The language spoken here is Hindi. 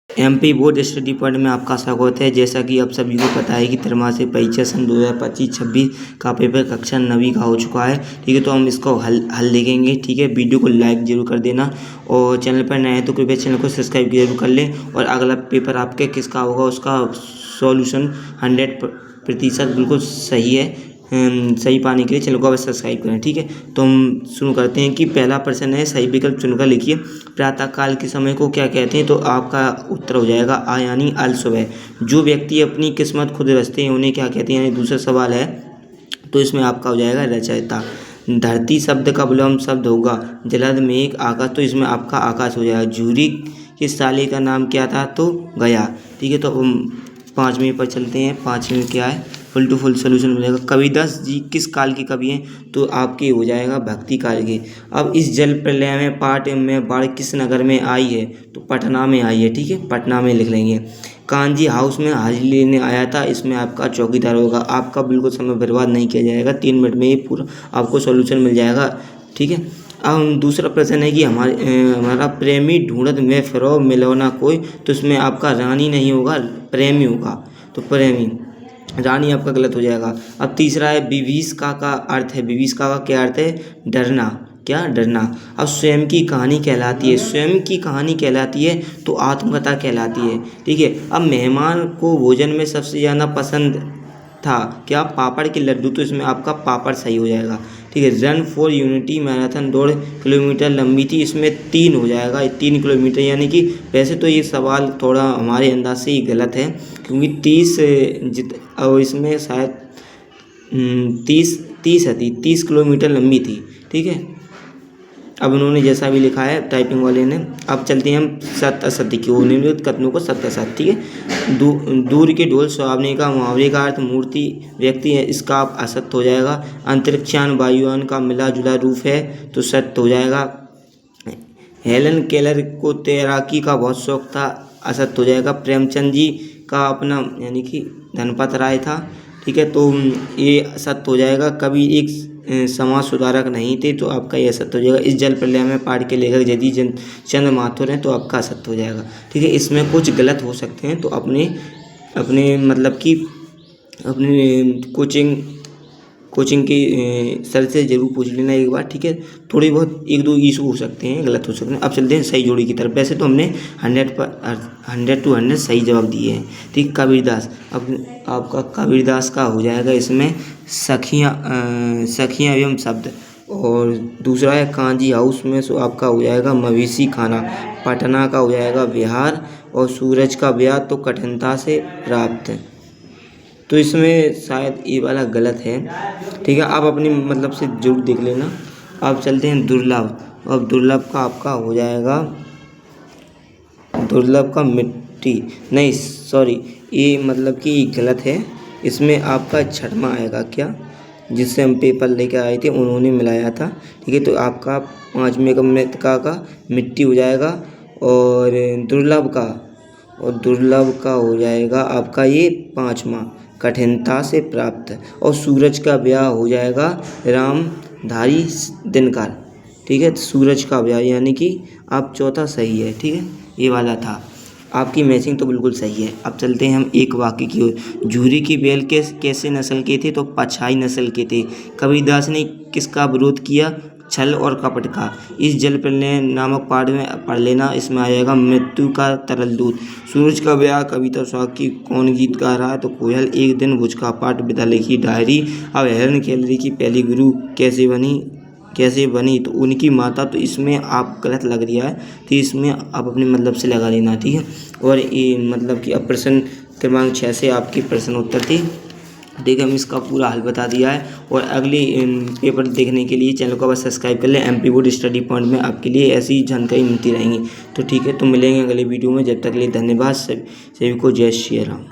एमपी बोर्ड स्टडी पॉइंट में आपका स्वागत है। जैसा कि आप सभी को पता है कि त्रैमासिक परीक्षा सन 2025-26 का पेपर कक्षा 9वीं का हो चुका है। ठीक है, तो हम इसको हल देखेंगे। ठीक है, वीडियो को लाइक जरूर कर देना और चैनल पर नए हैं तो कृपया चैनल को सब्सक्राइब जरूर कर लें। और अगला पेपर आपके किसका होगा उसका सॉल्यूशन 100% बिल्कुल सही है। सही पाने के लिए चैनल को अवश्य सब्सक्राइब करें। ठीक है, तो हम शुरू करते हैं कि पहला प्रश्न है, सही विकल्प चुनकर लिखिए। प्रातःकाल के समय को क्या कहते हैं? तो आपका उत्तर हो जाएगा आ यानी अल सुबह। जो व्यक्ति अपनी किस्मत खुद रचते हैं उन्हें क्या कहते हैं? यानी दूसरा सवाल है, तो इसमें आपका हो जाएगा रचयिता। धरती शब्द का विलोम शब्द होगा जलद मेघ आकाश, तो इसमें आपका आकाश हो जाएगा। झूरी के साले का नाम क्या था? तो गया। ठीक है, तो हम 5वें पर चलते हैं। 5वें क्या है? फुल टू फुल सोल्यूशन मिलेगा। कबीरदास जी किस काल के कवि हैं? तो आपके हो जाएगा भक्ति काल के। अब इस जल प्रलय में पाट में बाढ़ किस नगर में आई है? तो पटना में आई है। ठीक है, पटना में लिख लेंगे। कांजी हाउस में हाजिरी लेने आया था, इसमें आपका चौकीदार होगा। आपका बिल्कुल समय बर्बाद नहीं किया जाएगा, 3 मिनट में ही पूरा आपको सोल्यूशन मिल जाएगा। ठीक है, अब दूसरा प्रश्न है कि हमारा प्रेमी ढूंढत में फिरो मिलो ना कोई, तो इसमें आपका रानी नहीं होगा, प्रेमी होगा। तो प्रेमी, रानी आपका गलत हो जाएगा। अब तीसरा है विभीषिका का अर्थ है, विभीषिका का क्या अर्थ है? डरना। क्या? डरना। अब स्वयं की कहानी कहलाती है, स्वयं की कहानी कहलाती है तो आत्मकथा कहलाती है। ठीक है, अब मेहमान को भोजन में सबसे ज़्यादा पसंद था क्या? पापड़ के लड्डू, तो इसमें आपका पापड़ सही हो जाएगा। ठीक है, रन फॉर यूनिटी मैराथन दौड़ किलोमीटर लंबी थी, इसमें 3 हो जाएगा, 3 किलोमीटर। यानी कि वैसे तो ये सवाल थोड़ा हमारे अंदाज से ही गलत है, क्योंकि 30 और इसमें शायद 30 किलोमीटर लंबी थी। ठीक है, अब उन्होंने जैसा भी लिखा है टाइपिंग वाले ने। अब चलते हैं हम सत्य असत्य की ओर, निम्नलिखित कथनों को सत्य असत्य। ठीक है, दूर के ढोल सुहावने का मुहावरे का अर्थ मूर्ति व्यक्ति है, इसका आप असत्य हो जाएगा। अंतरिक्षयान वायुयान का मिला जुला रूप है, तो सत्य हो जाएगा। हेलन केलर को तैराकी का बहुत शौक था, असत्य हो जाएगा। प्रेमचंद जी का अपना यानी कि धनपत राय था। ठीक है, तो ये सत्य हो जाएगा। कभी एक समाज सुधारक नहीं थे, तो आपका यह सत्य हो जाएगा। इस जल प्रलय में पाठ के लेखक यदि चंद्र माथुर हैं, तो आपका सत्य हो जाएगा। ठीक है, इसमें कुछ गलत हो सकते हैं, तो अपने मतलब कि अपने कोचिंग की सर से ज़रूर पूछ लेना एक बार। ठीक है, थोड़ी बहुत 1-2 इशू हो सकते हैं, गलत हो सकते हैं। अब चलते हैं सही जोड़ी की तरफ। वैसे तो हमने 100 to 100 सही जवाब दिए हैं। ठीक, कबीरदास, अब आपका कबीरदास का हो जाएगा इसमें सखियाँ एवं शब्द। और दूसरा है कांजी हाउस में, सो आपका हो जाएगा मवेशी खाना। पटना का हो जाएगा बिहार। और सूरज का ब्याह तो कठिनता से प्राप्त है, तो इसमें शायद ये वाला गलत है। ठीक है, आप अपनी मतलब से जरूर देख लेना। अब चलते हैं दुर्लभ। अब दुर्लभ का आपका हो जाएगा, दुर्लभ का मिट्टी, नहीं सॉरी, ये मतलब कि गलत है। इसमें आपका छठवां आएगा क्या, जिससे हम पेपर लेके आए थे उन्होंने मिलाया था। ठीक है, तो आपका 5वें का मृतका का मिट्टी हो जाएगा। और दुर्लभ का हो जाएगा आपका ये 5वां, कठिनता से प्राप्त। और सूरज का ब्याह हो जाएगा रामधारी दिनकर। ठीक है, तो सूरज का ब्याह यानी कि आप चौथा सही है। ठीक है, ये वाला था। आपकी मैचिंग तो बिल्कुल सही है। अब चलते हैं हम एक वाक्य की ओर। झूरी की बैल कैसे नस्ल के थे? तो पछाई नस्ल के थे। कबीरदास ने किसका विरोध किया? छल और कपट का। इस जल प्रलय नामक पाठ में पढ़ लेना, इसमें आ जाएगा मृत्यु का तरल दूध। सूरज का ब्याह कविता स्वाग की कौन गीत गा रहा है? तो कोयल। एक दिन भुज का पाठ विद्यालय की डायरी। अब हेलन केलरी की पहली गुरु कैसे बनी? तो उनकी माता। तो इसमें आप गलत लग रहा है, तो इसमें आप अपने मतलब से लगा लेना। ठीक है, और ये मतलब कि अब प्रश्न क्रमांक 6 से आपकी प्रश्न उत्तर थी। ठीक है, हम इसका पूरा हल बता दिया है। और अगले पेपर देखने के लिए चैनल को बस सब्सक्राइब कर लें। एमपी बोर्ड स्टडी पॉइंट में आपके लिए ऐसी जानकारी मिलती रहेंगी। तो ठीक है, तो मिलेंगे अगले वीडियो में। जब तक के लिए धन्यवाद। सभी को जय श्री राम।